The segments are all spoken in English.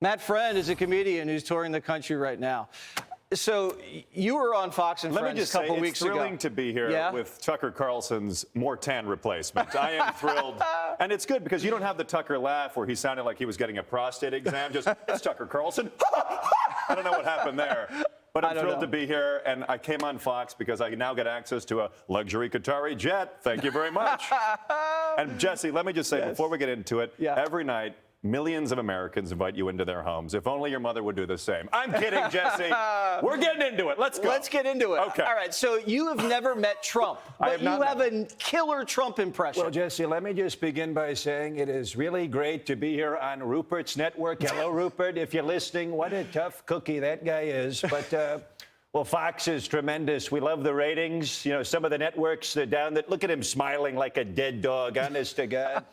Matt Friend is a comedian who's touring the country right now. So you were on Fox and Friends a couple weeks ago. It's thrilling to be here with Tucker Carlson's more tan replacement. I am thrilled. And it's good because you don't have the Tucker laugh where he sounded like he was getting a prostate exam. Just, it's Tucker Carlson. I don't know what happened there. But I'm thrilled to be here, and I came on Fox because I now get access to a luxury Qatari jet. Thank you very much. And Jesse, let me just say, before we get into it, every night, millions of Americans invite you into their homes. If only your mother would do the same. I'm kidding, Jesse. We're getting into it. Let's go. Let's get into it. Okay. All right, so you have never met Trump, but you have a killer Trump impression. Well, Jesse, let me just begin by saying it is really great to be here on Rupert's network. Hello, Rupert. If you're listening, what a tough cookie that guy is. But, well, Fox is tremendous. We love the ratings. You know, some of the networks, they're down there. Look at him smiling like a dead dog, honest to God.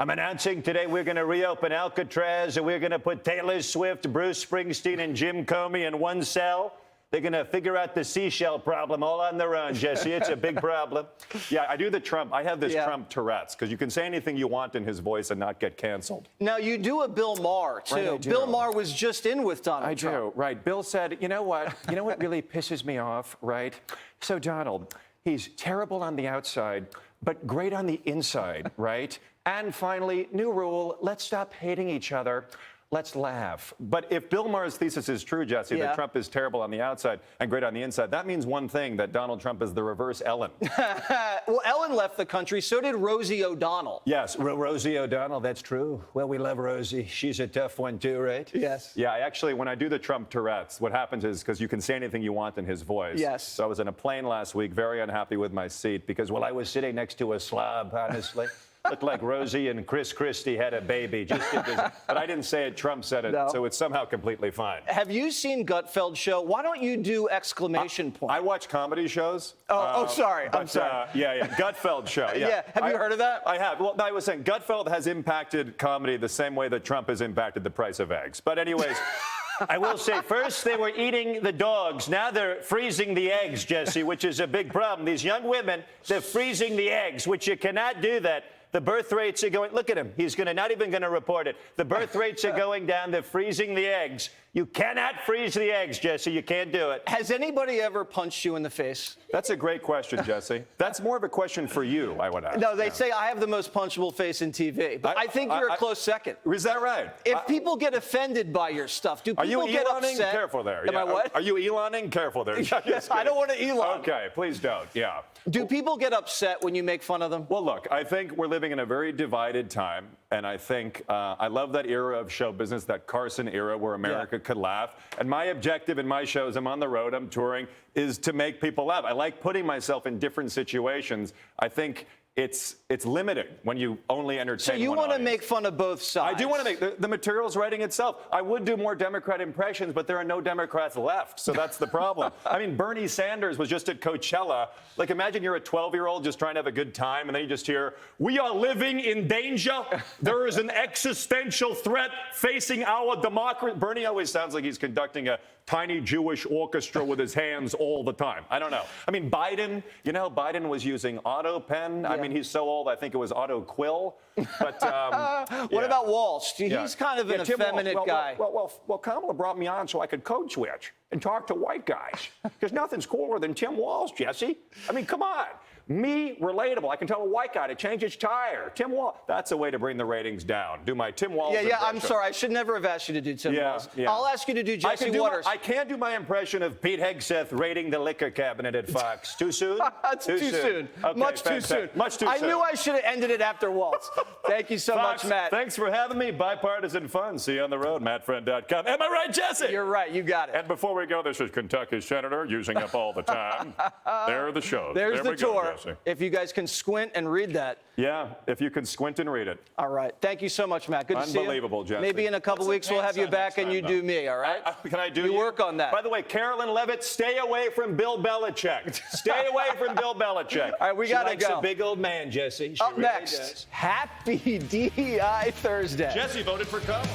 I'm announcing today we're going to reopen Alcatraz, and we're going to put Taylor Swift, Bruce Springsteen, and Jim Comey in one cell. They're going to figure out the seashell problem all on their own, Jesse. It's a big problem. Yeah, I do the Trump. I have this Trump Tourette's, because you can say anything you want in his voice and not get canceled. Now, you do a Bill Maher, too. Right, Bill Maher was just in with Donald Trump. I do, right. Bill said, you know what? You know what really pisses me off, right? So, Donald, he's terrible on the outside, but great on the inside, right? And finally, new rule, let's stop hating each other. Let's laugh. But if Bill Maher's thesis is true, Jesse, that Trump is terrible on the outside and great on the inside, that means one thing, that Donald Trump is the reverse Ellen. Well, Ellen left the country. So did Rosie O'Donnell. Yes, Rosie O'Donnell, that's true. Well, we love Rosie. She's a tough one, too, right? Yes. Yeah, actually, when I do the Trump Tourette's, what happens is, because you can say anything you want in his voice. Yes. So I was in a plane last week, very unhappy with my seat, because, well, I was sitting next to a slob, honestly. Looked like Rosie and Chris Christie had a baby. But I didn't say it. Trump said it. So it's somehow completely fine. Have you seen Gutfeld show? Why don't you do exclamation point? I watch comedy shows. Sorry. I'm sorry. Gutfeld show. Yeah. Have you heard of that? I have. Well, no, I was saying Gutfeld has impacted comedy the same way that Trump has impacted the price of eggs. But anyways. I will say, first they were eating the dogs. Now they're freezing the eggs, Jesse, which is a big problem. These young women, they're freezing the eggs, which you cannot do that. The birth rates are going, look at him. He's not even going to report it. The birth rates are going down. They're freezing the eggs. You cannot freeze the eggs, Jesse. You can't do it. Has anybody ever punched you in the face? That's a great question, Jesse. That's more of a question for you, I would ask. No, they say I have the most punchable face in TV, but I think you're a close second. Is that right? If people get offended by your stuff, do people get Eloning? upset? Careful there. Am I what? Are you Eloning? Careful there. I don't want to Elon. Okay, please don't. Yeah. Do people get upset when you make fun of them? Well, look, I think we're living in a very divided time, and I think I love that era of show business, that Carson era where America could laugh. And my objective in my shows, I'm on the road, I'm touring, is to make people laugh. I like putting myself in different situations. I think it's limiting when you only entertain So you want to make fun of both sides? I do want to make the material's writing itself. I would do more Democrat impressions, but there are no Democrats left, so that's the problem. I mean, Bernie Sanders was just at Coachella. Like, imagine you're a 12-year-old just trying to have a good time, and then you just hear, "We are living in danger. There is an existential threat facing our democracy." Bernie always sounds like he's conducting a tiny Jewish orchestra with his hands all the time. I don't know. I mean, Biden, Biden was using auto pen. I mean, he's so old, I think it was auto quill. But what about Walsh? He's kind of an effeminate guy. Well, Kamala brought me on so I could code switch and talk to white guys. Because nothing's cooler than Tim Walsh, Jesse. I mean, come on. Me, relatable. I can tell a white guy to change his tire. Tim Walsh. That's a way to bring the ratings down. Do my Tim Walsh impression. I'm sorry. I should never have asked you to do Tim Walsh. I'll ask you to do Jesse Waters. I can't do my impression of Pete Hegseth raiding the liquor cabinet at Fox. Too soon? Too soon. Okay, Much too soon. I knew I should have ended it after Waltz. Thank you so much, Matt. Thanks for having me. Bipartisan fun. See you on the road. MattFriend.com. Am I right, Jesse? You're right. You got it. And before we go, this is Kentucky Senator using up all the time. There are the shows. There's the tour. Go, if you guys can squint and read that. Yeah, if you can squint and read it. All right. Thank you so much, Matt. Good to see you. Unbelievable, Jesse. Maybe in a couple weeks we'll have you back and you do me, all right? Can I do you? You work on that. By the way, Carolyn Levitt, stay away from Bill Belichick. Stay away from Bill Belichick. All right, we got to She likes go. a big old man, Jesse. She Up really next, does. happy DEI Thursday. Jesse voted for Trump.